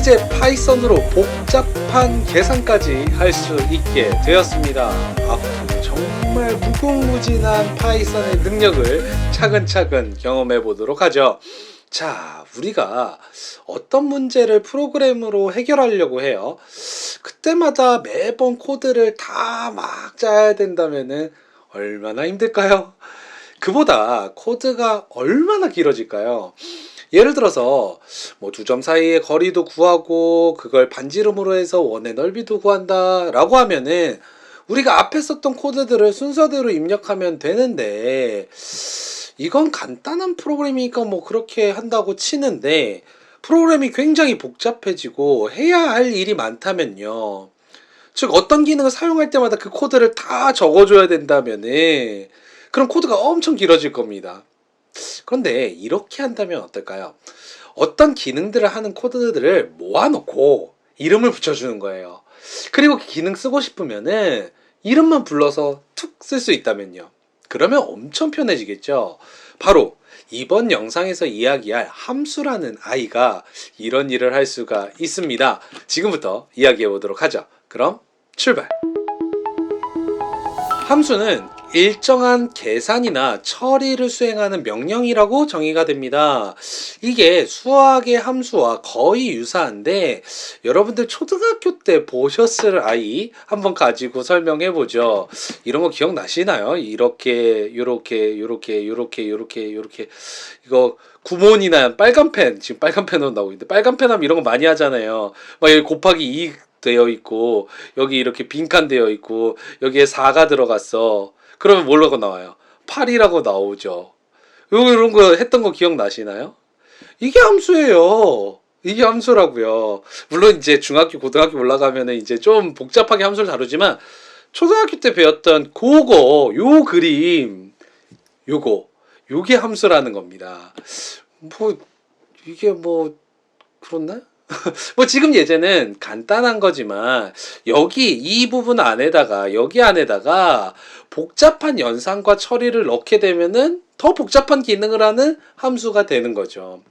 이제 파이썬으로 복잡한 계산까지 할 수 있게 되었습니다. 앞으로 정말 무궁무진한 파이썬의 능력을 차근차근 경험해 보도록 하죠. 자, 우리가 어떤 문제를 프로그램으로 해결하려고 해요. 그때마다 매번 코드를 다 막 짜야 된다면은 얼마나 힘들까요? 그보다 코드가 얼마나 길어질까요? 예를 들어서 뭐 두 점 사이의 거리도 구하고 그걸 반지름으로 해서 원의 넓이도 구한다 라고 하면은 우리가 앞에 썼던 코드들을 순서대로 입력하면 되는데, 이건 간단한 프로그램이니까 뭐 그렇게 한다고 치는데, 프로그램이 굉장히 복잡해지고 해야 할 일이 많다면요, 즉 어떤 기능을 사용할 때마다 그 코드를 다 적어줘야 된다면은 그럼 코드가 엄청 길어질 겁니다. 그런데 이렇게 한다면 어떨까요? 어떤 기능들을 하는 코드들을 모아놓고 이름을 붙여주는 거예요. 그리고 그 기능 쓰고 싶으면은 이름만 불러서 툭 쓸 수 있다면요, 그러면 엄청 편해지겠죠. 바로 이번 영상에서 이야기할 함수라는 아이가 이런 일을 할 수가 있습니다. 지금부터 이야기해 보도록 하죠. 그럼 출발! 함수는 일정한 계산이나 처리를 수행하는 명령이라고 정의가 됩니다. 이게 수학의 함수와 거의 유사한데, 여러분들 초등학교 때 보셨을 아이 한번 가지고 설명해 보죠. 이런 거 기억나시나요? 이렇게 요렇게 요렇게 요렇게 요렇게 요렇게, 이거 구몬이나 빨간 펜, 지금 빨간 펜으로 나오고 있는데, 빨간 펜 하면 이런 거 많이 하잖아요. 막 여기 곱하기 2 되어 있고, 여기 이렇게 빈칸 되어 있고, 여기에 4가 들어갔어. 그러면 뭐라고 나와요? 8이라고 나오죠. 이런 거 했던 거 기억나시나요? 이게 함수예요. 이게 함수라고요. 물론 이제 중학교, 고등학교 올라가면은 이제 좀 복잡하게 함수를 다루지만, 초등학교 때 배웠던 요 그림, 요게 함수라는 겁니다. 뭐 이게 뭐 그렇나? 뭐 지금 예제는 간단한 거지만, 이 부분 안에다가, 여기 안에다가 복잡한 연산과 처리를 넣게 되면은 더 복잡한 기능을 하는 함수가 되는 거죠.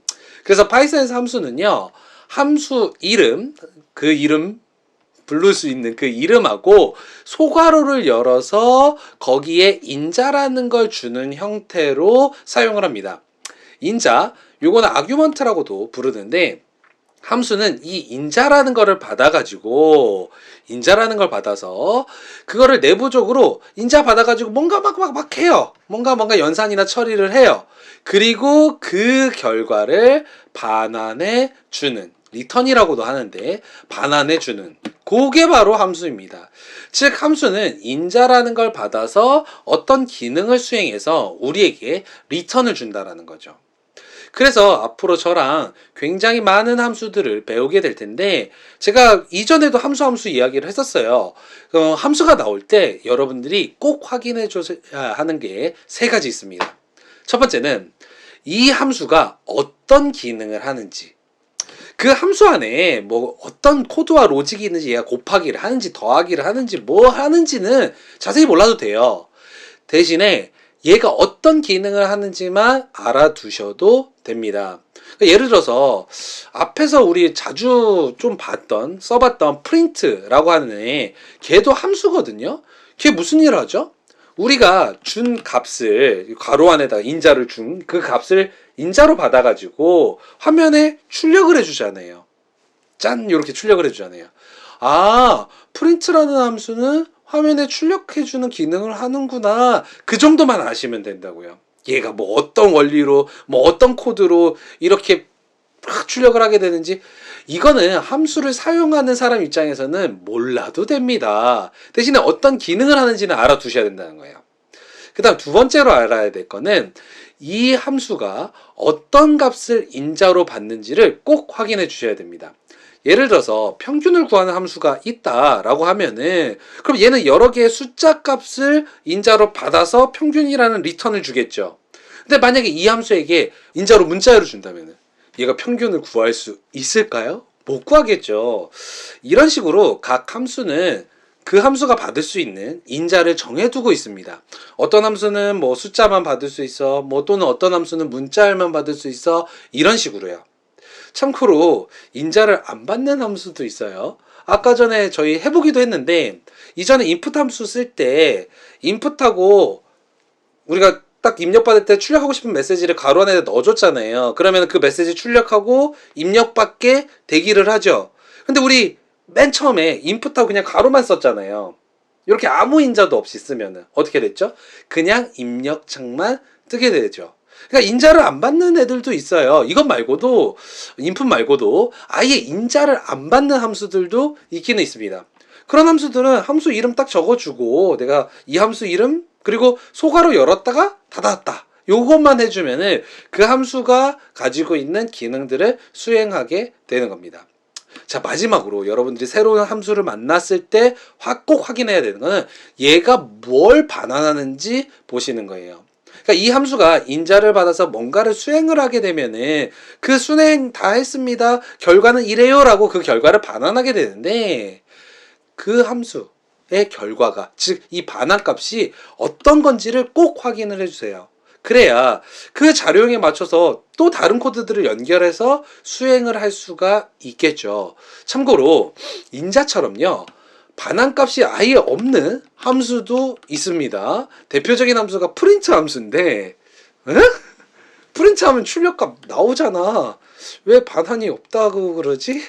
그래서 파이썬에서 함수는요, 함수 이름, 그 이름 부를 수 있는 그 이름하고 소괄호를 열어서 거기에 인자라는 걸 주는 형태로 사용을 합니다. 인자, 요거는 아규먼트라고도 부르는데, 함수는 이 인자라는 거를 받아가지고, 인자라는 걸 받아서 그거를 내부적으로 인자 받아가지고 뭔가 막 해요. 뭔가 연산이나 처리를 해요. 그리고 그 결과를 반환해 주는, 리턴이라고도 하는데 반환해 주는, 그게 바로 함수입니다. 즉 함수는 인자라는 걸 받아서 어떤 기능을 수행해서 우리에게 리턴을 준다라는 거죠. 그래서 앞으로 저랑 굉장히 많은 함수들을 배우게 될 텐데, 제가 이전에도 함수 이야기를 했었어요. 함수가 나올 때 여러분들이 꼭 확인해 줘야 하는 게 세 가지 있습니다. 첫 번째는 이 함수가 어떤 기능을 하는지, 그 함수 안에 뭐 어떤 코드와 로직이 있는지, 얘가 곱하기를 하는지 더하기를 하는지 뭐 하는지는 자세히 몰라도 돼요. 대신에 얘가 어떤 기능을 하는지만 알아두셔도 됩니다. 예를 들어서 앞에서 우리 자주 좀 써봤던 프린트라고 하는 애, 걔도 함수거든요. 걔 무슨 일을 하죠? 우리가 준 값을, 괄호 안에다가 인자를 준 그 값을 인자로 받아가지고 화면에 출력을 해주잖아요. 짠! 이렇게 출력을 해주잖아요. 아, 프린트라는 함수는 화면에 출력해주는 기능을 하는구나, 그 정도만 아시면 된다고요. 얘가 뭐 어떤 원리로, 뭐 어떤 코드로 이렇게 출력을 하게 되는지, 이거는 함수를 사용하는 사람 입장에서는 몰라도 됩니다. 대신에 어떤 기능을 하는지는 알아두셔야 된다는 거예요. 그 다음 두 번째로 알아야 될 거는 이 함수가 어떤 값을 인자로 받는지를 꼭 확인해 주셔야 됩니다. 예를 들어서 평균을 구하는 함수가 있다라고 하면은, 그럼 얘는 여러 개의 숫자 값을 인자로 받아서 평균이라는 리턴을 주겠죠. 근데 만약에 이 함수에게 인자로 문자열을 준다면은 얘가 평균을 구할 수 있을까요? 못 구하겠죠. 이런 식으로 각 함수는 그 함수가 받을 수 있는 인자를 정해두고 있습니다. 어떤 함수는 뭐 숫자만 받을 수 있어, 뭐 또는 어떤 함수는 문자열만 받을 수 있어, 이런 식으로요. 참고로 인자를 안 받는 함수도 있어요. 아까 전에 저희 해보기도 했는데 이전에 input 함수 쓸 때 input하고 우리가 딱 입력받을 때 출력하고 싶은 메시지를 가로 안에 넣어줬잖아요. 그러면 그 메시지 출력하고 입력받게 대기를 하죠. 근데 우리 맨 처음에 input하고 그냥 가로만 썼잖아요. 이렇게 아무 인자도 없이 쓰면은 어떻게 됐죠? 그냥 입력창만 뜨게 되죠. 그러니까 인자를 안 받는 애들도 있어요. 이것 말고도 input 말고도 아예 인자를 안 받는 함수들도 있기는 있습니다. 그런 함수들은 함수 이름 딱 적어주고 내가 이 함수 이름 그리고 소괄호 열었다가 닫았다. 요것만 해주면은 그 함수가 가지고 있는 기능들을 수행하게 되는 겁니다. 자, 마지막으로 여러분들이 새로운 함수를 만났을 때 꼭 확인해야 되는 거는 얘가 뭘 반환하는지 보시는 거예요. 그러니까 이 함수가 인자를 받아서 뭔가를 수행을 하게 되면은 그 수행 다 했습니다. 결과는 이래요 라고 그 결과를 반환하게 되는데 그 함수의 결과가 즉 이 반환값이 어떤 건지를 꼭 확인을 해주세요. 그래야 그 자료형에 맞춰서 또 다른 코드들을 연결해서 수행을 할 수가 있겠죠. 참고로 인자처럼요. 반환값이 아예 없는 함수도 있습니다. 대표적인 함수가 프린트 함수인데 프린트 하면 출력값 나오잖아. 왜 반환이 없다고 그러지?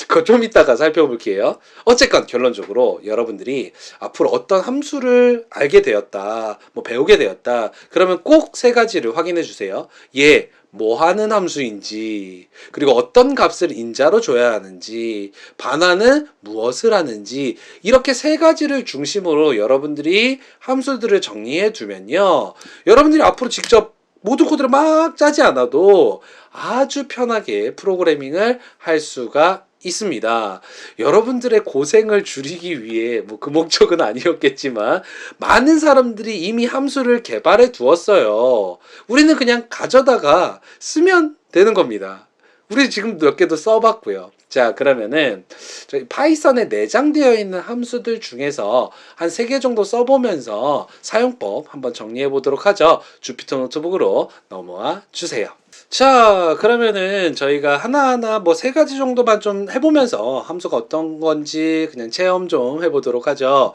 그거 좀 이따가 살펴볼게요. 어쨌건 결론적으로 여러분들이 앞으로 어떤 함수를 알게 되었다, 뭐 배우게 되었다, 그러면 꼭 세 가지를 확인해 주세요. 얘 뭐 하는 함수인지, 그리고 어떤 값을 인자로 줘야 하는지, 반환은 무엇을 하는지, 이렇게 세 가지를 중심으로 여러분들이 함수들을 정리해 두면요. 여러분들이 앞으로 직접 모든 코드를 막 짜지 않아도 아주 편하게 프로그래밍을 할 수가 있습니다. 여러분들의 고생을 줄이기 위해 뭐 그 목적은 아니었겠지만 많은 사람들이 이미 함수를 개발해 두었어요. 우리는 그냥 가져다가 쓰면 되는 겁니다. 우리 지금 몇 개도 써봤고요. 자, 그러면은 저희 파이썬에 내장되어 있는 함수들 중에서 한 3개 정도 써보면서 사용법 한번 정리해 보도록 하죠. 주피터 노트북으로 넘어와 주세요. 자, 그러면은 저희가 하나하나 뭐 3가지 정도만 좀 해보면서 함수가 어떤 건지 그냥 체험 좀 해보도록 하죠.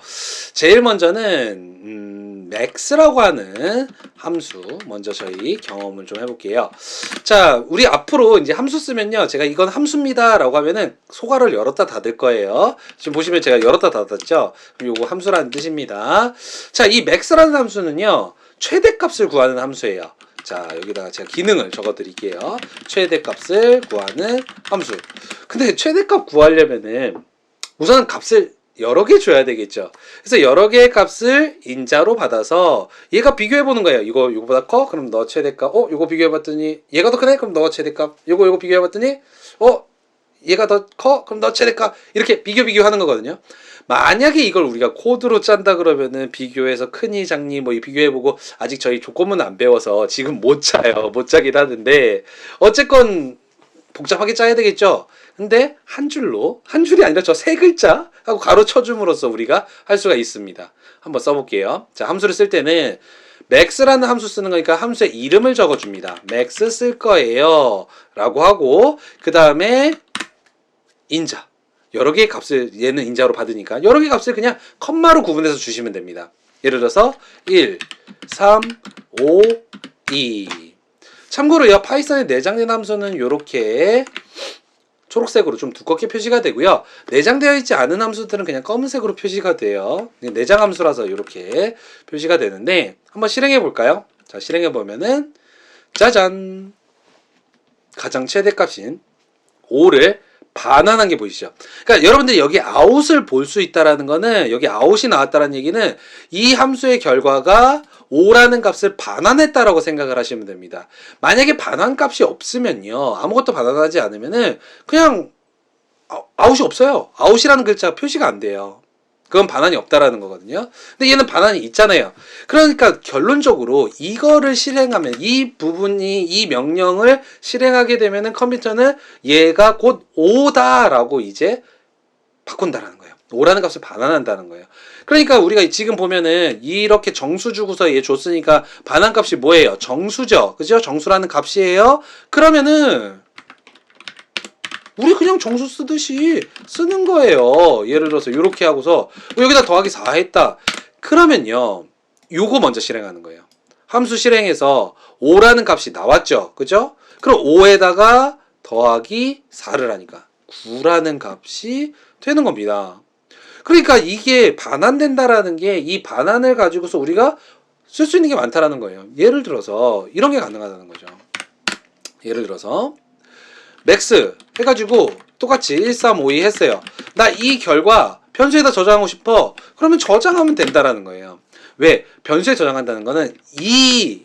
제일 먼저는 max라고 하는 함수 먼저 저희 경험을 좀 해볼게요. 자, 우리 앞으로 이제 함수 쓰면요, 제가 이건 함수입니다 라고 하면은 소괄호를 열었다 닫을 거예요. 지금 보시면 제가 열었다 닫았죠. 그럼 요거 함수라는 뜻입니다. 자, 이 max라는 함수는요, 최대값을 구하는 함수예요. 자, 여기다가 제가 기능을 적어 드릴게요. 최대값을 구하는 함수. 근데 최대값 구하려면은 우선 값을 여러 개 줘야 되겠죠. 그래서 여러 개의 값을 인자로 받아서 얘가 비교해 보는 거예요. 이거보다 커? 그럼 너 최대값. 요거 비교해 봤더니 얘가 더 크네? 그럼 너 최대값. 요거 비교해 봤더니 얘가 더 커? 그럼 너 최대값. 이렇게 비교하는 거거든요. 만약에 이걸 우리가 코드로 짠다 그러면은 비교해서 크니 작니 뭐 비교해보고 아직 저희 조건문 안 배워서 지금 못 짜요. 못 짜긴 하는데 어쨌건 복잡하게 짜야 되겠죠. 근데 한 줄이 아니라 저 3글자 하고 가로 쳐줌으로써 우리가 할 수가 있습니다. 한번 써볼게요. 자, 함수를 쓸 때는 max라는 함수 쓰는 거니까 함수의 이름을 적어줍니다. max 쓸 거예요 라고 하고 그 다음에 인자, 여러 개의 값을 얘는 인자로 받으니까 여러 개의 값을 그냥 컴마로 구분해서 주시면 됩니다. 예를 들어서 1, 3, 5, 2. 참고로 이 파이썬의 내장된 함수는 이렇게 초록색으로 좀 두껍게 표시가 되고요. 내장되어 있지 않은 함수들은 그냥 검은색으로 표시가 돼요. 내장 함수라서 이렇게 표시가 되는데 한번 실행해 볼까요? 자, 실행해 보면은 짜잔! 가장 최대값인 5를 반환한 게 보이시죠? 그러니까 여러분들이 여기 아웃을 볼 수 있다라는 거는 여기 아웃이 나왔다라는 얘기는 이 함수의 결과가 5라는 값을 반환했다라고 생각을 하시면 됩니다. 만약에 반환값이 없으면요, 아무것도 반환하지 않으면은 그냥 아웃이 없어요. 아웃이라는 글자가 표시가 안 돼요. 그건 반환이 없다라는 거거든요. 근데 얘는 반환이 있잖아요. 그러니까 결론적으로 이거를 실행하면 이 명령을 실행하게 되면은 컴퓨터는 얘가 곧 5다라고 이제 바꾼다라는 거예요. 5라는 값을 반환한다는 거예요. 그러니까 우리가 지금 보면은 이렇게 정수 주고서 얘 줬으니까 반환값이 뭐예요? 정수죠. 그죠? 정수라는 값이에요. 그러면은 우리 그냥 정수 쓰듯이 쓰는 거예요. 예를 들어서 이렇게 하고서 여기다 더하기 4 했다. 그러면요. 요거 먼저 실행하는 거예요. 함수 실행해서 5라는 값이 나왔죠. 그죠? 그럼 5에다가 더하기 4를 하니까 9라는 값이 되는 겁니다. 그러니까 이게 반환된다라는 게 이 반환을 가지고서 우리가 쓸 수 있는 게 많다라는 거예요. 예를 들어서 이런 게 가능하다는 거죠. 예를 들어서 맥스 해가지고 똑같이 1352 했어요. 나 이 결과 변수에다 저장하고 싶어. 그러면 저장하면 된다라는 거예요. 왜? 변수에 저장한다는 거는 이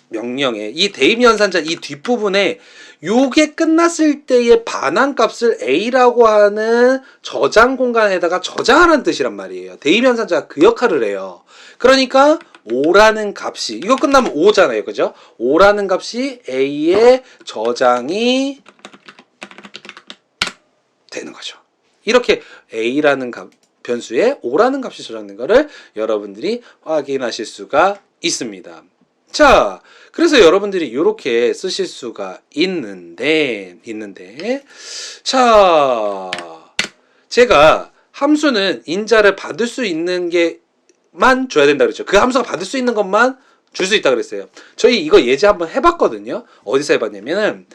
명령에 이 대입 연산자 이 뒷부분에 요게 끝났을 때의 반환값을 A라고 하는 저장 공간에다가 저장하라는 뜻이란 말이에요. 대입 연산자가 그 역할을 해요. 그러니까 5라는 값이 이거 끝나면 5잖아요. 그죠? 5라는 값이 A의 저장이 되는 거죠. 이렇게 A라는 변수에 5라는 값이 저장된 거를 여러분들이 확인하실 수가 있습니다. 자, 그래서 여러분들이 이렇게 쓰실 수가 있는데, 자, 제가 함수는 인자를 받을 수 있는 게만 줘야 된다 그랬죠. 그 함수가 받을 수 있는 것만 줄 수 있다 그랬어요. 저희 이거 예제 한번 해봤거든요. 어디서 해봤냐면은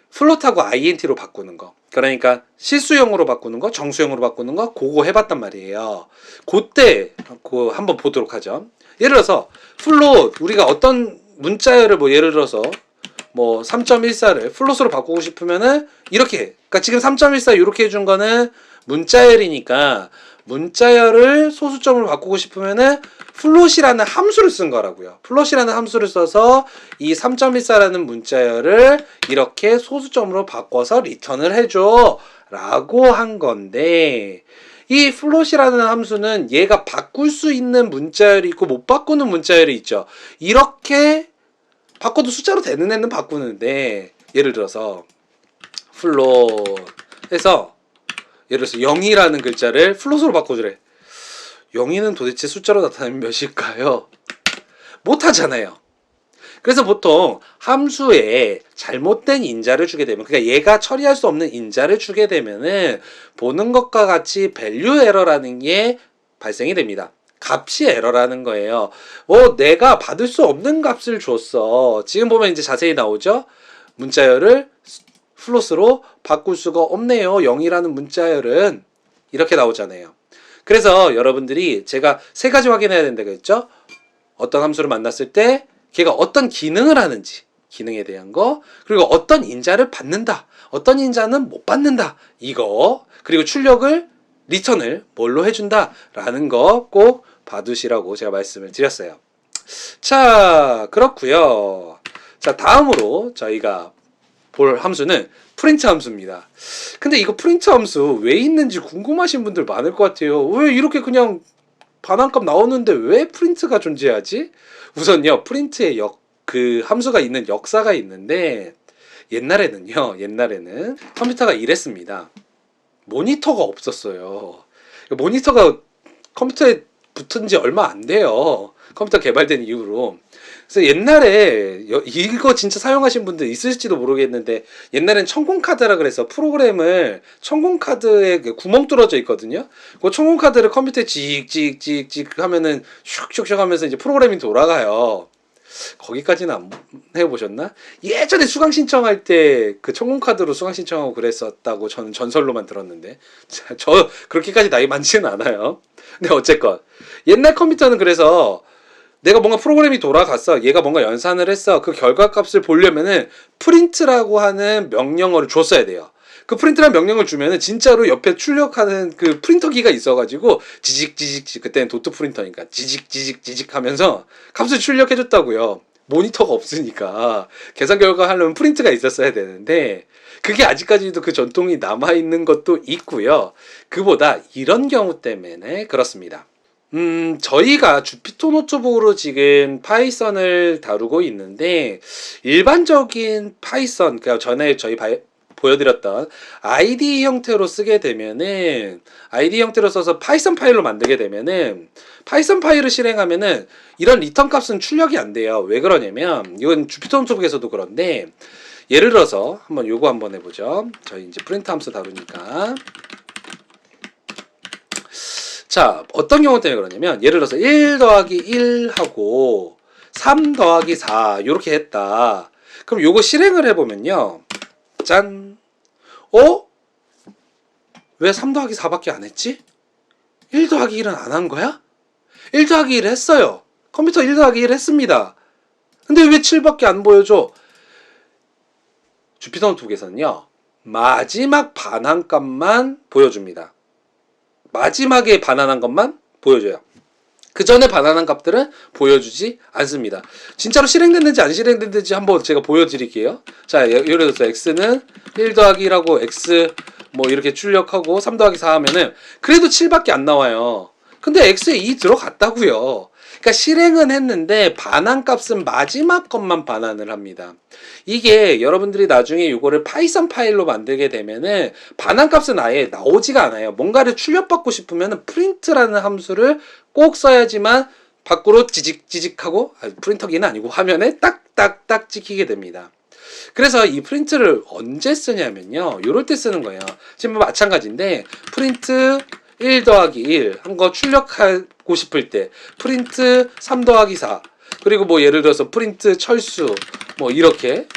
플롯하고 int로 바꾸는 거. 그러니까 실수형으로 바꾸는 거, 정수형으로 바꾸는 거, 그거 해봤단 말이에요. 그때 한번 보도록 하죠. 예를 들어서 플롯 우리가 어떤 문자열을 뭐 예를 들어서 뭐 3.14를 플롯으로 바꾸고 싶으면은 이렇게 그러니까 지금 3.14 이렇게 해준 거는 문자열이니까 문자열을 소수점으로 바꾸고 싶으면은 플롯이라는 함수를 쓴 거라고요. 플롯이라는 함수를 써서 이 3.14라는 문자열을 이렇게 소수점으로 바꿔서 리턴을 해줘 라고 한 건데 이 플롯이라는 함수는 얘가 바꿀 수 있는 문자열이 있고 못 바꾸는 문자열이 있죠. 이렇게 바꿔도 숫자로 되는 애는 바꾸는데 예를 들어서 플롯에서 예를 들어서 0이라는 글자를 플롯으로 바꿔주래. 0이는 도대체 숫자로 나타나면 몇일까요? 못하잖아요. 그래서 보통 함수에 잘못된 인자를 주게 되면 그러니까 얘가 처리할 수 없는 인자를 주게 되면은 보는 것과 같이 밸류 에러라는 게 발생이 됩니다. 값이 에러라는 거예요. 내가 받을 수 없는 값을 줬어. 지금 보면 이제 자세히 나오죠? 문자열을 플롯으로 바꿀 수가 없네요. 0이라는 문자열은 이렇게 나오잖아요. 그래서 여러분들이 제가 세 가지 확인해야 된다고 했죠? 어떤 함수를 만났을 때 걔가 어떤 기능을 하는지 기능에 대한 거 그리고 어떤 인자를 받는다 어떤 인자는 못 받는다 이거 그리고 출력을 리턴을 뭘로 해준다 라는 거 꼭 봐두시라고 제가 말씀을 드렸어요. 자 그렇고요. 자 다음으로 저희가 볼 함수는 프린트 함수입니다. 근데 이거 프린트 함수 왜 있는지 궁금하신 분들 많을 것 같아요. 왜 이렇게 그냥 반환값 나오는데 왜 프린트가 존재하지? 우선요 프린트에 그 함수가 있는 역사가 있는데 옛날에는 컴퓨터가 이랬습니다. 모니터가 없었어요. 모니터가 컴퓨터에 붙은 지 얼마 안 돼요. 컴퓨터 개발된 이후로. 그래서 옛날에 이거 진짜 사용하신 분들 있을지도 모르겠는데 옛날엔 천공카드라 그래서 프로그램을 천공카드에 구멍 뚫어져 있거든요. 그 천공카드를 컴퓨터에 찍찍찍찍 하면은 슉슉슉 하면서 이제 프로그램이 돌아가요. 거기까지는 안 해보셨나? 예전에 수강 신청할 때 그 천공카드로 수강 신청하고 그랬었다고 저는 전설로만 들었는데 저 그렇게까지 나이 많지는 않아요. 근데 어쨌건 옛날 컴퓨터는 그래서 내가 뭔가 프로그램이 돌아갔어. 얘가 뭔가 연산을 했어. 그 결과값을 보려면은 프린트라고 하는 명령어를 줬어야 돼요. 그 프린트라는 명령을 주면은 진짜로 옆에 출력하는 그 프린터기가 있어가지고 지직지직 그때는 도트 프린터니까 지직지직 하면서 값을 출력해줬다고요. 모니터가 없으니까 계산 결과 하려면 프린트가 있었어야 되는데 그게 아직까지도 그 전통이 남아있는 것도 있고요. 그보다 이런 경우 때문에 그렇습니다. 저희가 주피터 노트북으로 지금 파이썬을 다루고 있는데 일반적인 파이썬, 그러니까 전에 저희 보여드렸던 IDE 형태로 쓰게 되면은 IDE 형태로 써서 파이썬 파일로 만들게 되면은 파이썬 파일을 실행하면은 이런 리턴 값은 출력이 안 돼요. 왜 그러냐면 이건 주피터 노트북에서도 그런데 예를 들어서 한번 요거 한번 해보죠. 저희 이제 프린트 함수 다루니까. 자, 어떤 경우 때문에 그러냐면, 예를 들어서 1 더하기 1하고 3 더하기 4 요렇게 했다. 그럼 요거 실행을 해보면요. 짠. 왜 3 더하기 4밖에 안 했지? 1 더하기 1은 안 한 거야? 1 더하기 1 했어요. 컴퓨터 1 더하기 1 했습니다. 근데 왜 7밖에 안 보여줘? 주피터 노트북에서는요. 마지막 반환값만 보여줍니다. 마지막에 반환한 것만 보여줘요. 그 전에 반환한 값들은 보여주지 않습니다. 진짜로 실행됐는지 안 실행됐는지 한번 제가 보여드릴게요. 자, 예를 들어서 x는 1 더하기 1하고 x 뭐 이렇게 출력하고 3 더하기 4 하면은 그래도 7밖에 안 나와요. 근데 x에 2 들어갔다고요. 그러니까 실행은 했는데 반환값은 마지막 것만 반환을 합니다. 이게 여러분들이 나중에 이거를 파이썬 파일로 만들게 되면은 반환값은 아예 나오지가 않아요. 뭔가를 출력받고 싶으면 프린트라는 함수를 꼭 써야지만 밖으로 지직지직하고 프린터기는 아니고 화면에 딱딱딱 찍히게 됩니다. 그래서 이 프린트를 언제 쓰냐면요. 요럴 때 쓰는 거예요. 지금 마찬가지인데 프린트 1 더하기 1 한 거 출력하고 싶을 때 프린트 3 더하기 4 그리고 뭐 예를 들어서 프린트 철수 뭐 이렇게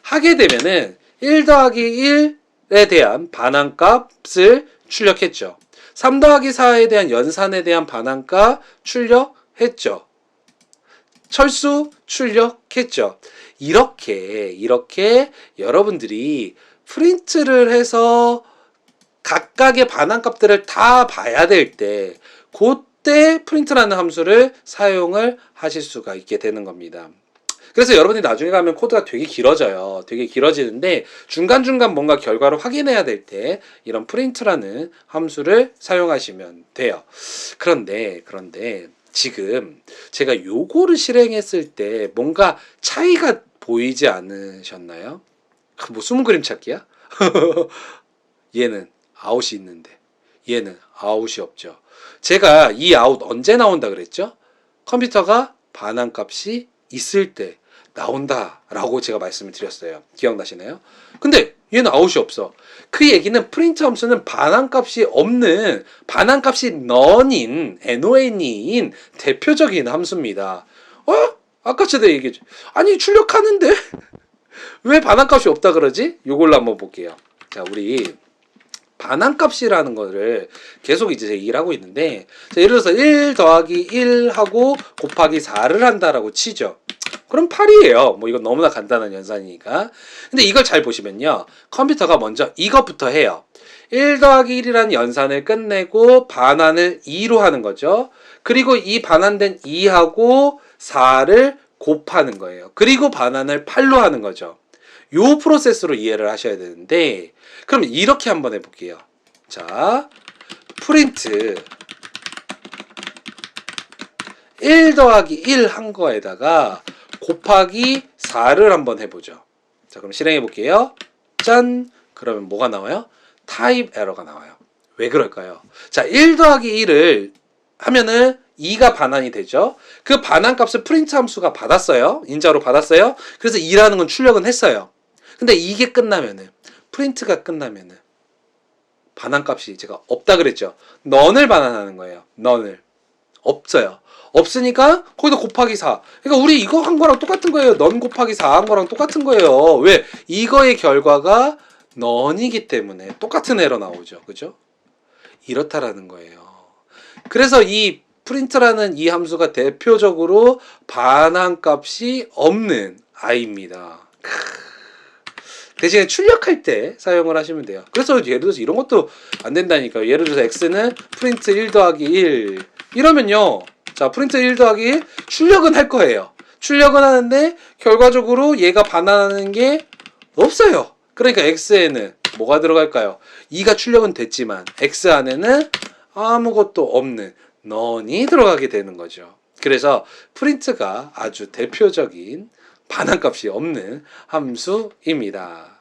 하게 되면은 1 더하기 1에 대한 반환값을 출력했죠. 3 더하기 4에 대한 연산에 대한 반환값 출력했죠. 철수 출력했죠. 이렇게 여러분들이 프린트를 해서 각각의 반환값들을 다 봐야 될 때 그때 프린트라는 함수를 사용을 하실 수가 있게 되는 겁니다. 그래서 여러분이 나중에 가면 코드가 되게 길어져요. 되게 길어지는데 중간중간 뭔가 결과를 확인해야 될 때 이런 프린트라는 함수를 사용하시면 돼요. 그런데 지금 제가 요거를 실행했을 때 뭔가 차이가 보이지 않으셨나요? 뭐 숨은 그림 찾기야? 얘는 아웃이 있는데 얘는 아웃이 없죠. 제가 이 아웃 언제 나온다 그랬죠? 컴퓨터가 반환값이 있을 때 나온다 라고 제가 말씀을 드렸어요. 기억나시나요? 근데 얘는 아웃이 없어. 그 얘기는 프린트 함수는 반환값이 없는 반환값이 none인 NONE인 대표적인 함수입니다. 아까 제가 얘기했죠. 아니 출력하는데 왜 반환값이 없다 그러지? 요걸로 한번 볼게요. 자, 우리 반환값이라는 거를 계속 이제 얘기를 하고 있는데, 자, 예를 들어서 1 더하기 1하고 곱하기 4를 한다라고 치죠. 그럼 8이에요. 뭐 이건 너무나 간단한 연산이니까. 근데 이걸 잘 보시면요. 컴퓨터가 먼저 이것부터 해요. 1 더하기 1이라는 연산을 끝내고 반환을 2로 하는 거죠. 그리고 이 반환된 2하고 4를 곱하는 거예요. 그리고 반환을 8로 하는 거죠. 요 프로세스로 이해를 하셔야 되는데, 그럼 이렇게 한번 해볼게요. 자, 프린트 1 더하기 1 한 거에다가 곱하기 4를 한번 해보죠. 자, 그럼 실행해 볼게요. 짠! 그러면 뭐가 나와요? 타입 에러가 나와요. 왜 그럴까요? 자, 1 더하기 1을 하면은 2가 반환이 되죠. 그 반환값을 프린트 함수가 받았어요. 인자로 받았어요. 그래서 2라는 건 출력은 했어요. 근데 이게 끝나면은 프린트가 끝나면은 반환값이 제가 없다 그랬죠. none을 반환하는 거예요. none을. 없어요. 없으니까 거기다 곱하기 4. 그러니까 우리 이거 한 거랑 똑같은 거예요. none 곱하기 4 한 거랑 똑같은 거예요. 왜? 이거의 결과가 none이기 때문에 똑같은 에러 나오죠. 그죠? 이렇다라는 거예요. 그래서 이 프린트라는 이 함수가 대표적으로 반환값이 없는 아이입니다. 대신에 출력할 때 사용을 하시면 돼요. 그래서 예를 들어서 이런 것도 안 된다니까요. 예를 들어서 x는 프린트 1 더하기 1 이러면요. 자, 프린트 1 더하기 1 출력은 할 거예요. 출력은 하는데 결과적으로 얘가 반환하는 게 없어요. 그러니까 x에는 뭐가 들어갈까요? 2가 출력은 됐지만 x 안에는 아무것도 없는 none이 들어가게 되는 거죠. 그래서 프린트가 아주 대표적인 반환값이 없는 함수입니다.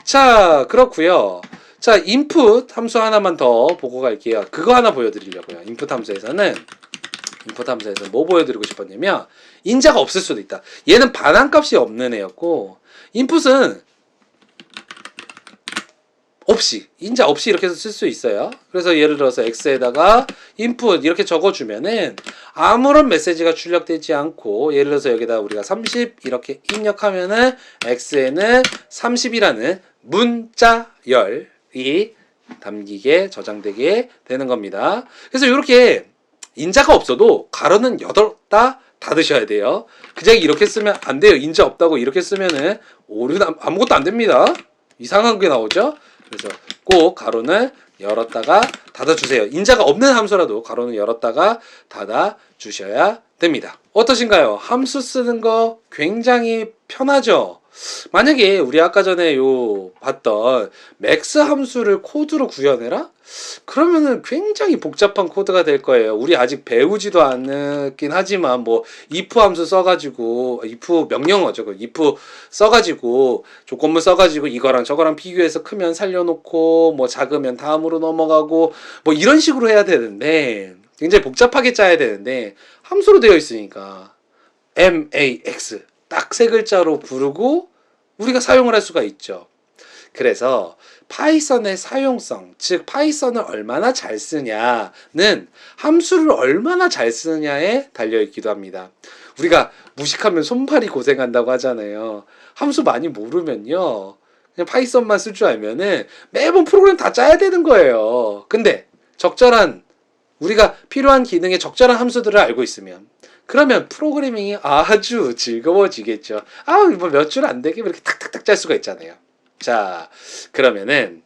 자, 그렇고요. 자, input 함수 하나만 더 보고 갈게요. 그거 하나 보여드리려고요. input 함수에서는 뭐 보여드리고 싶었냐면 인자가 없을 수도 있다. 얘는 반환값이 없는 애였고 input은 없이, 인자 없이 이렇게 해서 쓸 수 있어요. 그래서 예를 들어서 x에다가 input 이렇게 적어주면은 아무런 메시지가 출력되지 않고, 예를 들어서 여기다 우리가 30 이렇게 입력하면은 x에는 30이라는 문자열이 담기게, 저장되게 되는 겁니다. 그래서 이렇게 인자가 없어도 가로는 열었다 닫으셔야 돼요. 그냥 이렇게 쓰면 안 돼요. 인자 없다고 이렇게 쓰면은 오류는 아무것도 안 됩니다. 이상한 게 나오죠. 그래서 꼭 가로는 열었다가 닫아주세요. 인자가 없는 함수라도 가로는 열었다가 닫아주셔야 됩니다. 어떠신가요? 함수 쓰는 거 굉장히 편하죠? 만약에 우리 아까 전에 봤던 맥스 함수를 코드로 구현해라? 그러면은 굉장히 복잡한 코드가 될 거예요. 우리 아직 배우지도 않긴 하지만 뭐 if 함수 써가지고, if 명령어죠. 그 if 써가지고 조건문 써가지고 이거랑 저거랑 비교해서 크면 살려놓고 뭐 작으면 다음으로 넘어가고 뭐 이런 식으로 해야 되는데, 굉장히 복잡하게 짜야 되는데 함수로 되어 있으니까 max 딱 세 글자로 부르고 우리가 사용을 할 수가 있죠. 그래서 파이썬의 사용성, 즉 파이썬을 얼마나 잘 쓰냐는 함수를 얼마나 잘 쓰느냐에 달려있기도 합니다. 우리가 무식하면 손발이 고생한다고 하잖아요. 함수 많이 모르면요, 그냥 파이썬만 쓸 줄 알면은 매번 프로그램 다 짜야 되는 거예요. 근데 적절한, 우리가 필요한 기능에 적절한 함수들을 알고 있으면, 그러면 프로그래밍이 아주 즐거워지겠죠. 뭐 몇 줄 안 되게 이렇게 탁탁탁 짤 수가 있잖아요. 자, 그러면은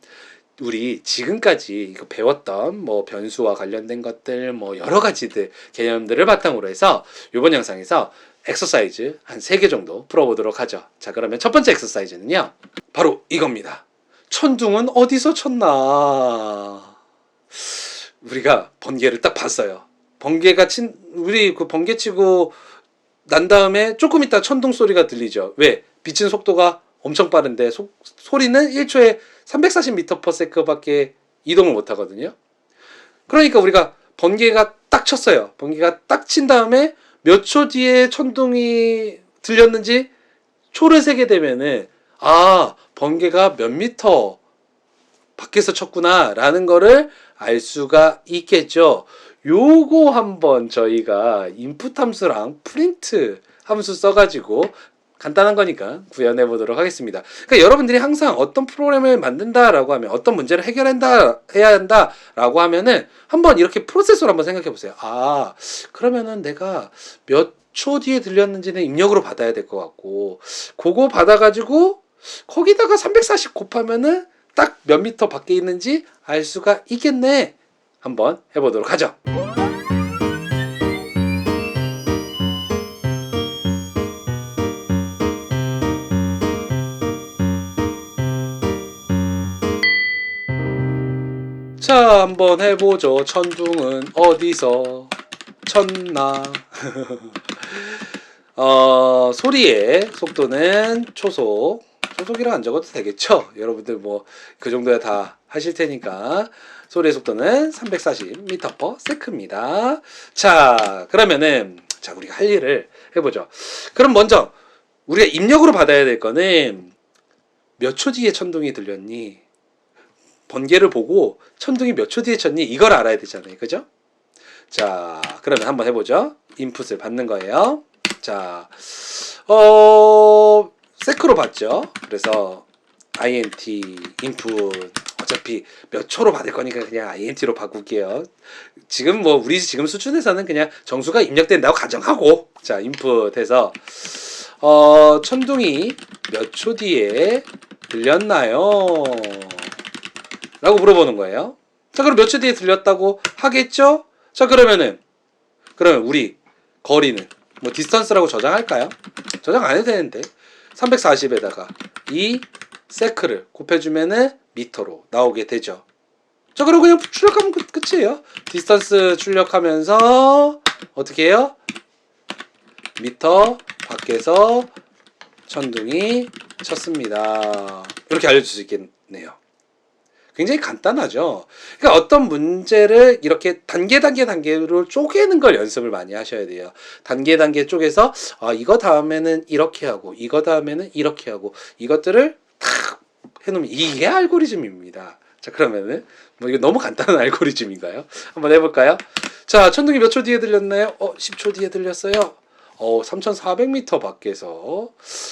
우리 지금까지 이거 배웠던 뭐 변수와 관련된 것들, 뭐 여러 가지들 개념들을 바탕으로 해서 이번 영상에서 엑서사이즈 한 3개 정도 풀어보도록 하죠. 자, 그러면 첫 번째 엑서사이즈는요, 바로 이겁니다. 천둥은 어디서 쳤나? 우리가 번개를 딱 봤어요. 번개가 우리 그 번개 치고 난 다음에 조금 있다 천둥 소리가 들리죠. 왜? 빛은 속도가 엄청 빠른데 소리는 1초에 340m/s 밖에 이동을 못 하거든요. 그러니까 우리가 번개가 딱 쳤어요. 번개가 딱 친 다음에 몇 초 뒤에 천둥이 들렸는지 초를 세게 되면은, 번개가 몇 미터 밖에서 쳤구나 라는 거를 알 수가 있겠죠. 요거 한번 저희가 인풋 함수랑 프린트 함수 써가지고 간단한 거니까 구현해 보도록 하겠습니다. 그러니까 여러분들이 항상 어떤 프로그램을 만든다라고 하면, 어떤 문제를 해야 한다라고 하면은 한번 이렇게 프로세스로 한번 생각해 보세요. 그러면은 내가 몇 초 뒤에 들렸는지는 입력으로 받아야 될 것 같고, 그거 받아가지고 거기다가 340 곱하면은 딱 몇 미터 밖에 있는지 알 수가 있겠네. 한번 해보도록 하죠. 자, 한번 해보죠. 천둥은 어디서 쳤나? 소리의 속도는 초속이라 안 적어도 되겠죠? 여러분들 뭐 그 정도야 다 하실 테니까. 소리의 속도는 340m/s입니다. 자, 그러면은 우리가 할 일을 해보죠. 그럼 먼저 우리가 입력으로 받아야 될 거는 몇 초 뒤에 천둥이 들렸니? 번개를 보고 천둥이 몇 초 뒤에 쳤니? 이걸 알아야 되잖아요. 그죠? 자, 그러면 한번 해보죠. 인풋을 받는 거예요. 자, 세크로 받죠. 그래서 int input, 어차피 몇 초로 받을 거니까 그냥 int로 바꿀게요. 지금 우리 지금 수준에서는 그냥 정수가 입력된다고 가정하고, 자, input해서 천둥이 몇 초 뒤에 들렸나요? 라고 물어보는 거예요. 자, 그럼 몇 초 뒤에 들렸다고 하겠죠? 자, 그러면 우리 거리는 디스턴스라고 저장할까요? 저장 안 해도 되는데 340에다가 이 세크를 곱해주면은 미터로 나오게 되죠. 자, 그리고 그냥 출력하면 끝이에요. 디스턴스 출력하면서 어떻게 해요? 미터 밖에서 천둥이 쳤습니다. 이렇게 알려줄 수 있겠네요. 굉장히 간단하죠. 그러니까 어떤 문제를 이렇게 단계로 쪼개는 걸 연습을 많이 하셔야 돼요. 단계 쪼개서 이거 다음에는 이렇게 하고, 이거 다음에는 이렇게 하고, 이것들을 탁 해놓으면 이게 알고리즘입니다. 자, 그러면은 뭐 이거 너무 간단한 알고리즘인가요? 한번 해볼까요? 자, 천둥이 몇 초 뒤에 들렸나요? 10초 뒤에 들렸어요. 3,400m 밖에서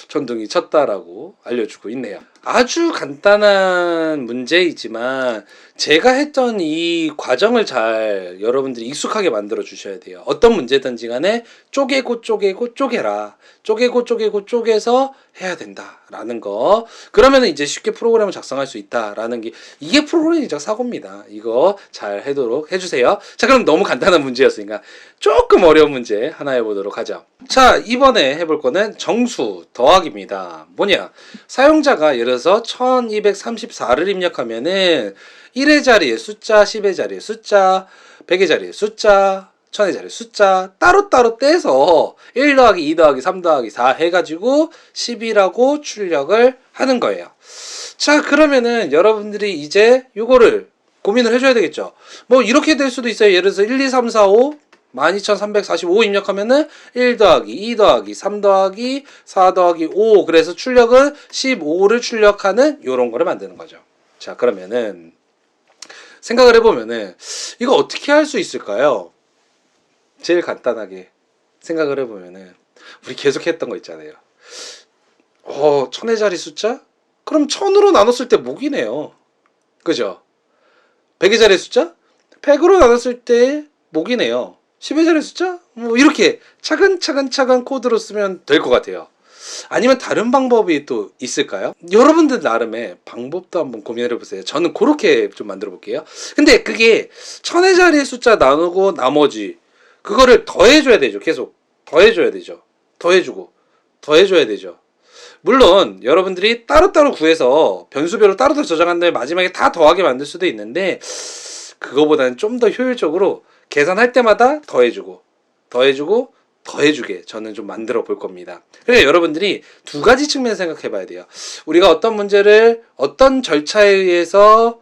천둥이 쳤다라고 알려주고 있네요. 아주 간단한 문제이지만 제가 했던 이 과정을 잘 여러분들이 익숙하게 만들어 주셔야 돼요. 어떤 문제든지 간에 쪼개고 쪼개라. 쪼개고 쪼개서 해야 된다라는 거. 그러면 이제 쉽게 프로그램을 작성할 수 있다라는 게 이게 프로그래밍적 사고입니다. 이거 잘 하도록 해주세요. 자, 그럼 너무 간단한 문제였으니까 조금 어려운 문제 하나 해보도록 하죠. 자, 이번에 해볼 거는 정수 더하기입니다. 뭐냐? 사용자가 예를 들어서 1234를 입력하면은 1의 자리에 숫자, 10의 자리에 숫자, 100의 자리에 숫자, 1000의 자리에 숫자 따로따로 떼서 1 더하기 2 더하기 3 더하기 4 해가지고 10이라고 출력을 하는 거예요. 자, 그러면은 여러분들이 이제 요거를 고민을 해줘야 되겠죠. 뭐 이렇게 될 수도 있어요. 예를 들어서 1, 2, 3, 4, 5 12,345 입력하면은 1 더하기 2 더하기 3 더하기 4 더하기 5 그래서 출력은 15를 출력하는 요런 거를 만드는 거죠. 자, 그러면은 생각을 해보면은 이거 어떻게 할 수 있을까요? 제일 간단하게 생각을 해보면은 우리 계속 했던 거 있잖아요. 1000의 자리 숫자? 그럼 1000으로 나눴을 때 목이네요. 그죠? 100의 자리 숫자? 100으로 나눴을 때 목이네요. 10의 자리 숫자? 뭐 이렇게 차근차근 코드로 쓰면 될 것 같아요. 아니면 다른 방법이 또 있을까요? 여러분들 나름의 방법도 한번 고민해 보세요. 저는 그렇게 좀 만들어 볼게요. 근데 그게 1000의 자리 숫자 나누고 나머지 그거를 더해줘야 되죠. 계속 더해줘야 되죠. 더해줘야 되죠. 물론 여러분들이 따로따로 구해서 변수별로 따로따로 저장한 다음에 마지막에 다 더하게 만들 수도 있는데 그거보다는 좀 더 효율적으로 계산할 때마다 더해주게 저는 좀 만들어 볼 겁니다. 그러니까 여러분들이 두 가지 측면 생각해 봐야 돼요. 우리가 어떤 문제를 어떤 절차에 의해서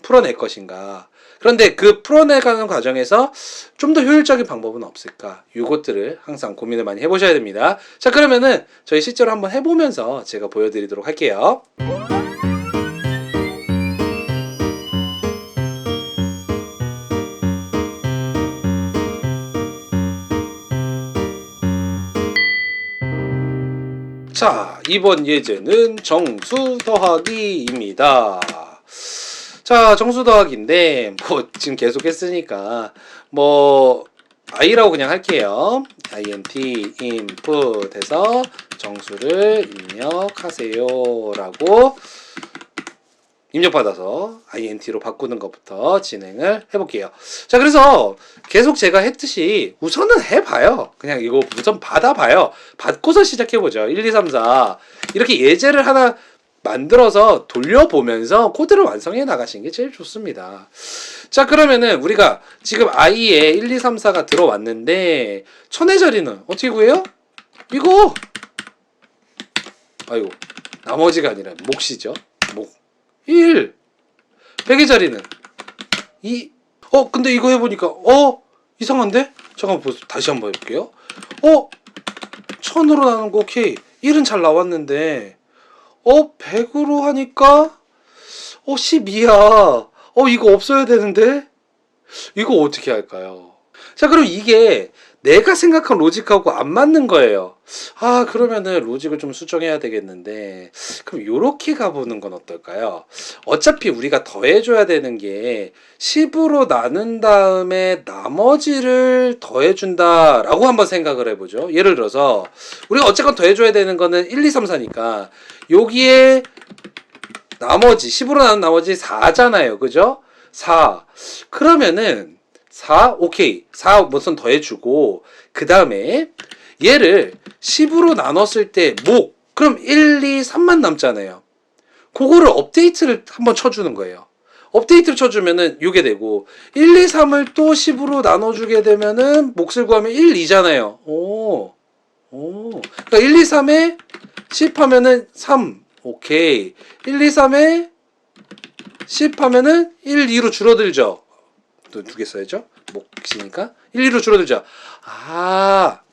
풀어낼 것인가. 그런데 그 풀어내가는 과정에서 좀 더 효율적인 방법은 없을까? 이것들을 항상 고민을 많이 해보셔야 됩니다. 자, 그러면은 저희 실제로 한번 해보면서 제가 보여드리도록 할게요. 자, 이번 예제는 정수 더하기입니다. 자, 정수 더하기인데 뭐 지금 계속 했으니까 뭐 i라고 그냥 할게요. int input 해서 정수를 입력하세요 라고 입력받아서 int로 바꾸는 것부터 진행을 해볼게요. 자, 그래서 계속 제가 했듯이 우선은 해봐요. 그냥 이거 우선 받아봐요. 받고서 시작해보죠. 1, 2, 3, 4 이렇게 예제를 하나 만들어서 돌려보면서 코드를 완성해 나가시는 게 제일 좋습니다. 자, 그러면은 우리가 지금 i에 1, 2, 3, 4가 들어왔는데 1000의 자리는 어떻게 구해요? 이거 아이고 나머지가 아니라 몫이죠. 몫 1 100의 자리는 2 근데 이거 해보니까 이상한데? 잠깐만 다시 한번 해볼게요. 1000으로 나눈 거 오케이 1은 잘 나왔는데 100으로 하니까 12야. 이거 없어야 되는데 이거 어떻게 할까요? 자, 그럼 이게 내가 생각한 로직하고 안 맞는 거예요. 그러면은 로직을 좀 수정해야 되겠는데 그럼 요렇게 가보는 건 어떨까요? 어차피 우리가 더해줘야 되는 게 10으로 나눈 다음에 나머지를 더해준다 라고 한번 생각을 해보죠. 예를 들어서 우리가 어쨌건 더해줘야 되는 거는 1, 2, 3, 4니까 여기에 나머지 10으로 나눈 나머지 4잖아요. 그죠? 4 그러면은 4 오케이 4 무슨 더해주고 그 다음에 얘를 10으로 나눴을 때 그럼 1, 2, 3만 남잖아요. 그거를 업데이트를 한번 쳐주는 거예요. 업데이트를 쳐주면은 이게 되고 1, 2, 3을 또 10으로 나눠주게 되면은 몫을 구하면 1, 2잖아요. 그러니까 1, 2, 3에 10 하면은 3 오케이 1, 2, 3에 10 하면은 1, 2로 줄어들죠. 또 두 개 써야죠. 몫이니까 1, 2로 줄어들죠.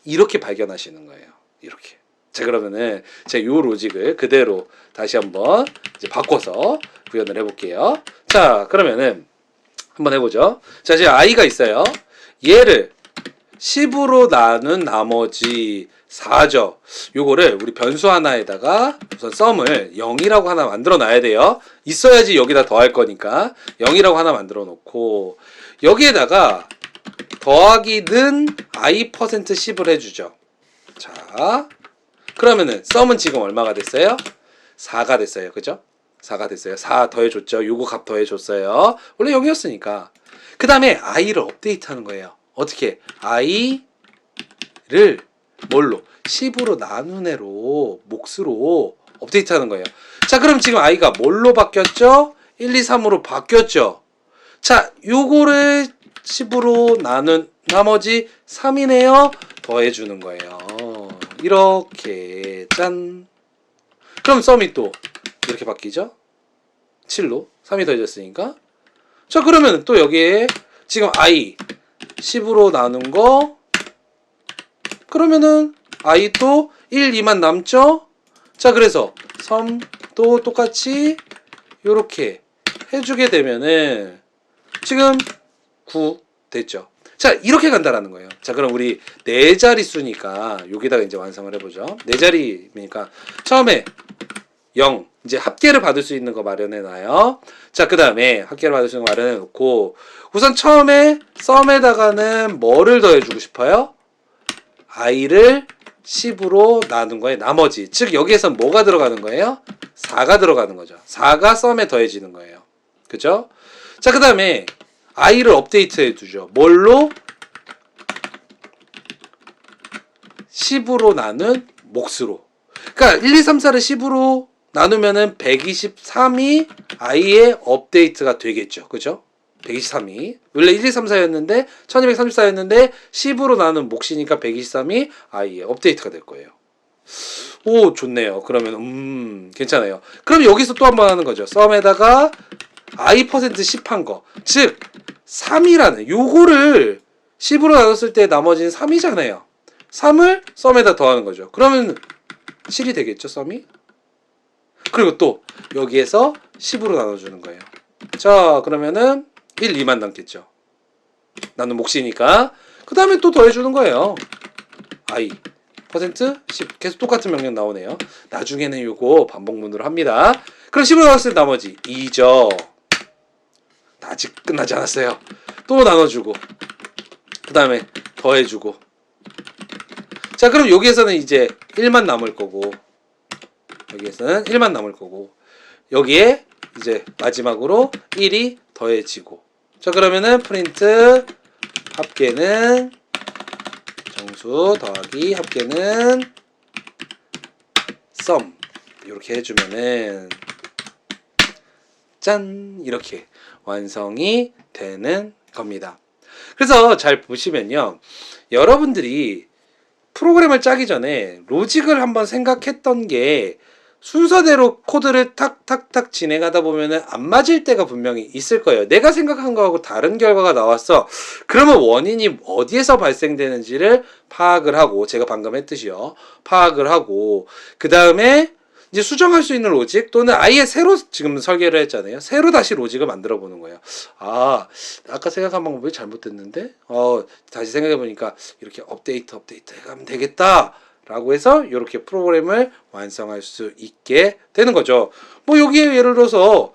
이렇게 발견하시는 거예요. 이렇게. 자, 그러면은 제가 요 로직을 그대로 다시 한번 이제 바꿔서 구현을 해볼게요. 자, 그러면은 한번 해보죠. 자, 지금 i가 있어요. 얘를 10으로 나눈 나머지 4죠. 요거를 우리 변수 하나에다가 우선 썸을 0이라고 하나 만들어 놔야 돼요. 있어야지 여기다 더할 거니까 0이라고 하나 만들어 놓고 여기에다가 더하기는 i%10을 해주죠. 자, 그러면은 썸은 지금 얼마가 됐어요? 4가 됐어요. 그죠? 4가 됐어요. 4 더해줬죠. 요거 값 더해줬어요. 원래 0이었으니까. 그 다음에 i를 업데이트하는 거예요. 어떻게? i를 뭘로? 10으로 나눈 애로 몫으로 업데이트하는 거예요. 자, 그럼 지금 i가 뭘로 바뀌었죠? 1, 2, 3으로 바뀌었죠. 자, 요거를 10으로 나눈 나머지 3이네요. 더해주는 거예요. 이렇게 짠. 그럼 썸이 또 이렇게 바뀌죠? 7로 3이 더해졌으니까. 자, 그러면 또 여기에 지금 i 10으로 나눈 거 그러면은 i 또 1, 2만 남죠? 자, 그래서 썸도 똑같이 요렇게 해주게 되면은 지금 9 됐죠. 자, 이렇게 간다라는 거예요. 자, 그럼 우리 네 자릿수니까 여기다가 이제 완성을 해보죠. 네 자리니까 처음에 0 이제 합계를 받을 수 있는 거 마련해 놔요. 자, 그 다음에 합계를 받을 수 있는 거 마련해 놓고 우선 처음에 썸에다가는 뭐를 더해주고 싶어요? i를 10으로 나눈 거에 나머지, 즉 여기에서 뭐가 들어가는 거예요? 4가 들어가는 거죠. 4가 썸에 더해지는 거예요. 그죠? 자, 그 다음에 i를 업데이트 해두죠. 뭘로? 10으로 나눈 몫으로. 그러니까 1, 2, 3, 4를 10으로 나누면은 123이 i의 업데이트가 되겠죠. 그죠? 123이. 원래 1, 2, 3, 4였는데 1234였는데 10으로 나눈 몫이니까 123이 i의 업데이트가 될 거예요. 오, 좋네요. 그러면 괜찮아요. 그럼 여기서 또 한 번 하는 거죠. 썸에다가 i%10 한 거. 즉 3이라는 요거를 10으로 나눴을 때 나머지는 3이잖아요. 3을 썸에다 더하는 거죠. 그러면 7이 되겠죠, 썸이? 그리고 또 여기에서 10으로 나눠주는 거예요. 자, 그러면은 1, 2만 남겠죠. 나는 몫이니까. 그 다음에 또 더해주는 거예요. i 퍼센트 10 계속 똑같은 명령 나오네요. 나중에는 요거 반복문으로 합니다. 그럼 10으로 나눴을 때 나머지 2죠. 아직 끝나지 않았어요. 또 나눠주고 그 다음에 더해주고. 자, 그럼 여기에서는 이제 1만 남을 거고 여기에서는 1만 남을 거고 여기에 이제 마지막으로 1이 더해지고. 자, 그러면은 프린트 합계는 정수 더하기 합계는 썸 이렇게 해주면은 짠, 이렇게 완성이 되는 겁니다. 그래서 잘 보시면요, 여러분들이 프로그램을 짜기 전에 로직을 한번 생각했던 게 순서대로 코드를 탁탁탁 진행하다 보면은 안 맞을 때가 분명히 있을 거예요. 내가 생각한 거하고 다른 결과가 나왔어. 그러면 원인이 어디에서 발생되는지를 파악을 하고, 제가 방금 했듯이요, 파악을 하고, 그 다음에 이제 수정할 수 있는 로직 또는 아예 새로 지금 설계를 했잖아요. 새로 다시 로직을 만들어 보는 거예요. 아, 아까 생각한 방법이 잘못됐는데 다시 생각해 보니까 이렇게 업데이트 해가면 되겠다 라고 해서 이렇게 프로그램을 완성할 수 있게 되는 거죠. 뭐 여기에 예를 들어서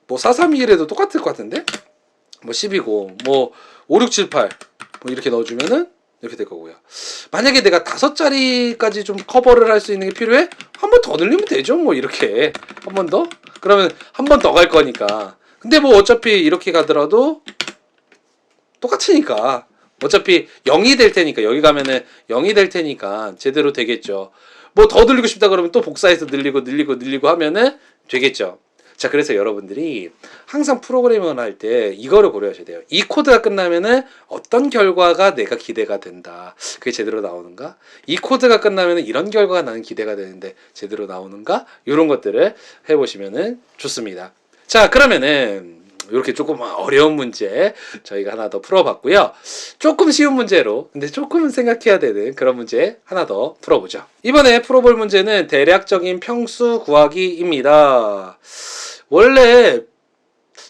뭐 432이라도 똑같을 것 같은데 뭐 10이고 뭐 5678 뭐 이렇게 넣어주면은 이렇게 될 거고요. 만약에 내가 5자리까지 좀 커버를 할 수 있는 게 필요해? 한 번 더 늘리면 되죠. 뭐 이렇게 한 번 더? 그러면 한 번 더 갈 거니까. 근데 뭐 어차피 이렇게 가더라도 똑같으니까 어차피 0이 될 테니까, 여기 가면은 0이 될 테니까 제대로 되겠죠. 뭐 더 늘리고 싶다 그러면 또 복사해서 늘리고 하면은 되겠죠. 자, 그래서 여러분들이 항상 프로그래밍을 할 때 이거를 고려하셔야 돼요. 이 코드가 끝나면은 어떤 결과가 내가 기대가 된다. 그게 제대로 나오는가? 이 코드가 끝나면은 이런 결과가 나는 기대가 되는데 제대로 나오는가? 이런 것들을 해보시면은 좋습니다. 자, 그러면은 이렇게 조금 어려운 문제 저희가 하나 더 풀어봤고요. 조금 쉬운 문제로, 근데 조금은 생각해야 되는 그런 문제 하나 더 풀어보죠. 이번에 풀어볼 문제는 대략적인 평수 구하기입니다. 원래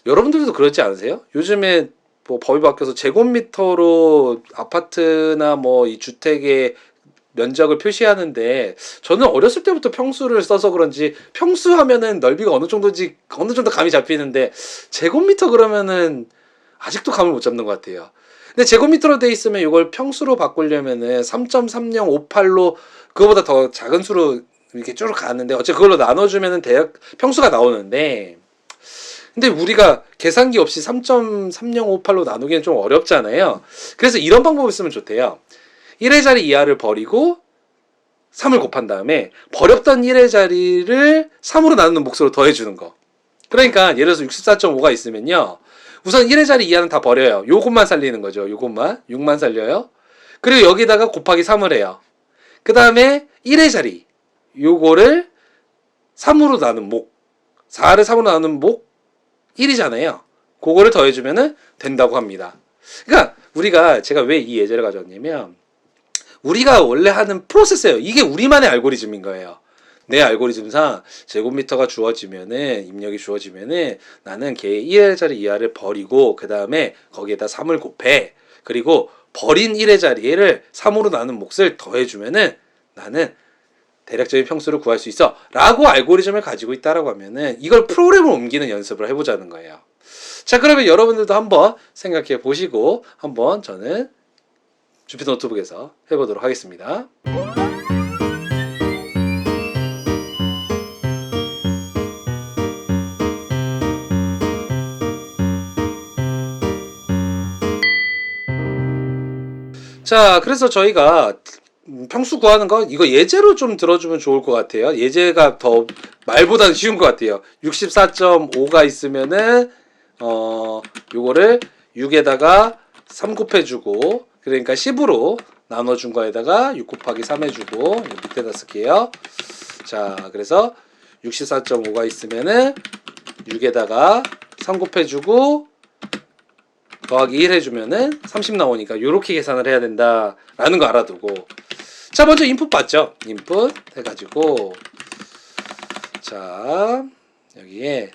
여러분들도 그렇지 않으세요? 요즘에 뭐 법이 바뀌어서 제곱미터로 아파트나 뭐 이 주택의 면적을 표시하는데, 저는 어렸을 때부터 평수를 써서 그런지 평수 하면은 넓이가 어느 정도인지 어느 정도 감이 잡히는데, 제곱미터 그러면은 아직도 감을 못 잡는 것 같아요. 근데 제곱미터로 돼 있으면 이걸 평수로 바꾸려면은 3.3058로 그거보다 더 작은 수로 이렇게 쭉 가는데, 어째 그걸로 나눠주면은 대략 평수가 나오는데, 근데 우리가 계산기 없이 3.3058로 나누기는 좀 어렵잖아요. 그래서 이런 방법을 쓰면 좋대요. 1의 자리 이하를 버리고 3을 곱한 다음에 버렸던 1의 자리를 3으로 나누는 몫으로 더해주는 거. 그러니까 예를 들어서 64.5가 있으면요, 우선 1의 자리 이하는 다 버려요. 요것만 살리는 거죠. 요것만 6만 살려요. 그리고 여기다가 곱하기 3을 해요. 그 다음에 1의 자리 요거를 3으로 나눈 몫, 4를 3으로 나눈 몫 1이잖아요. 그거를 더해주면 된다고 합니다. 그러니까 우리가, 제가 왜 이 예제를 가져왔냐면, 우리가 원래 하는 프로세스예요. 이게 우리만의 알고리즘인 거예요. 내 알고리즘상 제곱미터가 주어지면은, 입력이 주어지면은 나는 걔 1의 자리 이하를 버리고 그 다음에 거기에다 3을 곱해. 그리고 버린 1의 자리를 3으로 나눈 몫을 더해주면은 나는 대략적인 평수를 구할 수 있어 라고 알고리즘을 가지고 있다라고 하면은, 이걸 프로그램으로 옮기는 연습을 해보자는 거예요. 자, 그러면 여러분들도 한번 생각해 보시고 한번 저는 주피터 노트북에서 해보도록 하겠습니다. 자, 그래서 저희가 평수 구하는 거 이거 예제로 좀 들어주면 좋을 것 같아요. 예제가 더 말보다는 쉬운 것 같아요. 64.5가 있으면은 요거를 6에다가 3 곱해주고, 그러니까 10으로 나눠준 거에다가 6 곱하기 3 해주고, 밑에다 쓸게요. 자, 그래서 64.5가 있으면은 6에다가 3 곱해주고 더하기 1 해주면은 30 나오니까 요렇게 계산을 해야 된다라는 거 알아두고, 자, 먼저 인풋 받죠. 인풋 해가지고, 자, 여기에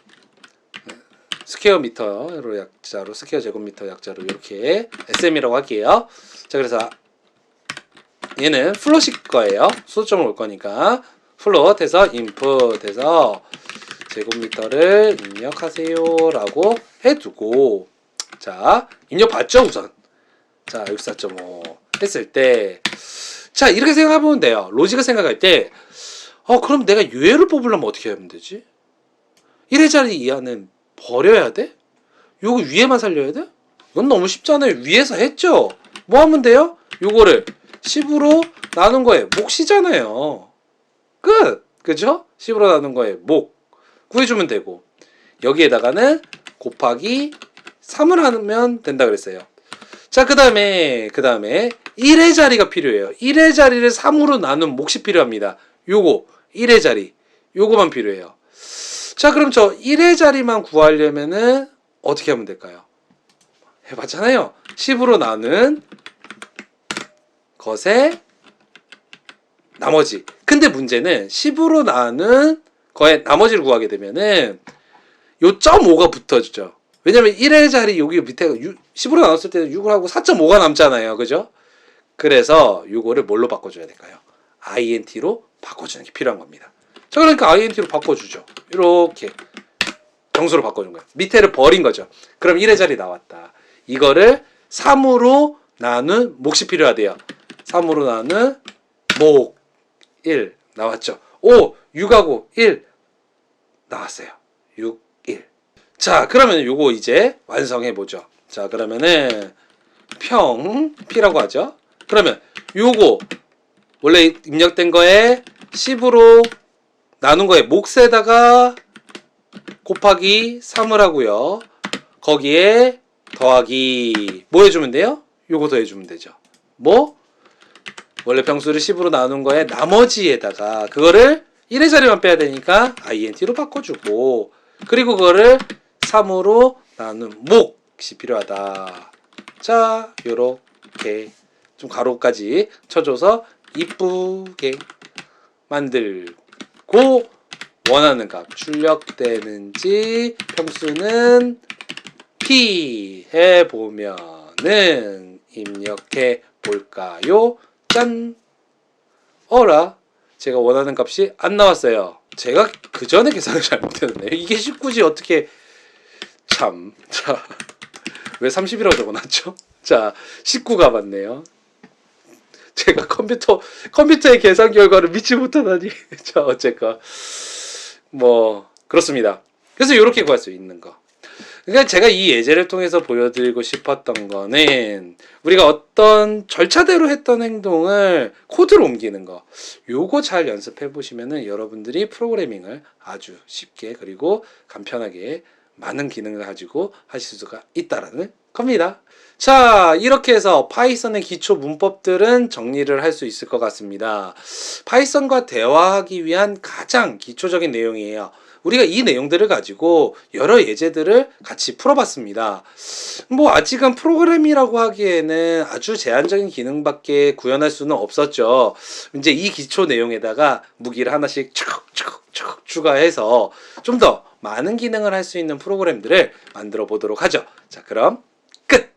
스퀘어 미터로 약자로, 스퀘어 제곱미터 약자로 이렇게 SM이라고 할게요. 자, 그래서 얘는 플롯일 거예요. 수소점을 올 거니까 플롯 해서 인풋 해서 제곱미터를 입력하세요 라고 해두고, 자, 입력 받죠 우선. 자, 64.5 했을 때, 자, 이렇게 생각해보면 돼요. 로직을 생각할 때, 그럼 내가 유해를 뽑으려면 어떻게 하면 되지? 1의 자리 이하는 버려야 돼? 요거 위에만 살려야 돼? 이건 너무 쉽잖아요. 위에서 했죠? 뭐 하면 돼요? 요거를 10으로 나눈 거에 몫이잖아요. 끝! 그죠? 10으로 나눈 거에 몫 구해주면 되고, 여기에다가는 곱하기 3을 하면 된다 그랬어요. 자, 그 다음에 1의 자리가 필요해요. 1의 자리를 3으로 나눈 몫이 필요합니다. 요거 1의 자리 요거만 필요해요. 자, 그럼 저 1의 자리만 구하려면은 어떻게 하면 될까요? 해봤잖아요. 10으로 나눈 것에 나머지. 근데 문제는 10으로 나눈 거에 나머지를 구하게 되면은 요 0.5가 붙어주죠. 왜냐면 1의 자리 여기 밑에 10으로 나눴을 때는 6을 하고 4.5가 남잖아요. 그죠? 그래서 요거를 뭘로 바꿔줘야 될까요? INT로 바꿔주는 게 필요한 겁니다. 자, 그러니까 INT로 바꿔주죠. 이렇게 정수로 바꿔준 거예요. 밑에를 버린 거죠. 그럼 1의 자리 나왔다. 이거를 3으로 나눈 몫이 필요하대요. 3으로 나눈 몫 1 나왔죠. 6하고 1 나왔어요. 6, 1. 자, 그러면 요거 이제 완성해보죠. 자, 그러면은 P라고 하죠. 그러면 요거 원래 입력된 거에 10으로 나눈 거에 몫에다가 곱하기 3을 하고요. 거기에 더하기 뭐 해주면 돼요? 요거 더해주면 되죠. 뭐? 원래 평수를 10으로 나눈 거에 나머지에다가 그거를 1의 자리만 빼야 되니까 INT로 바꿔주고, 그리고 그거를 3으로 나눈 몫이 필요하다. 자, 요렇게 좀 가로까지 쳐줘서 이쁘게 만들고 원하는 값 출력되는지 평수는 P 해보면은 입력해 볼까요? 짠! 어라? 제가 원하는 값이 안 나왔어요. 제가 그 전에 계산을 잘못했네요. 이게 19지 어떻게 참. 자, 왜 30이라고 적어놨죠? 자, 19가 맞네요. 제가 컴퓨터의 계산 결과를 믿지 못하다니. 자, 어쨌건 뭐 그렇습니다. 그래서 이렇게 구할 수 있는 거. 그러니까 제가 이 예제를 통해서 보여드리고 싶었던 거는 우리가 어떤 절차대로 했던 행동을 코드로 옮기는 거, 요거 잘 연습해 보시면은 여러분들이 프로그래밍을 아주 쉽게 그리고 간편하게 많은 기능을 가지고 하실 수가 있다라는 겁니다. 자, 이렇게 해서 파이썬의 기초 문법들은 정리를 할 수 있을 것 같습니다. 파이썬과 대화하기 위한 가장 기초적인 내용이에요. 우리가 이 내용들을 가지고 여러 예제들을 같이 풀어봤습니다. 뭐 아직은 프로그램이라고 하기에는 아주 제한적인 기능밖에 구현할 수는 없었죠. 이제 이 기초 내용에다가 무기를 하나씩 촥촥촥 추가해서 좀 더 많은 기능을 할 수 있는 프로그램들을 만들어 보도록 하죠. 자, 그럼 끝!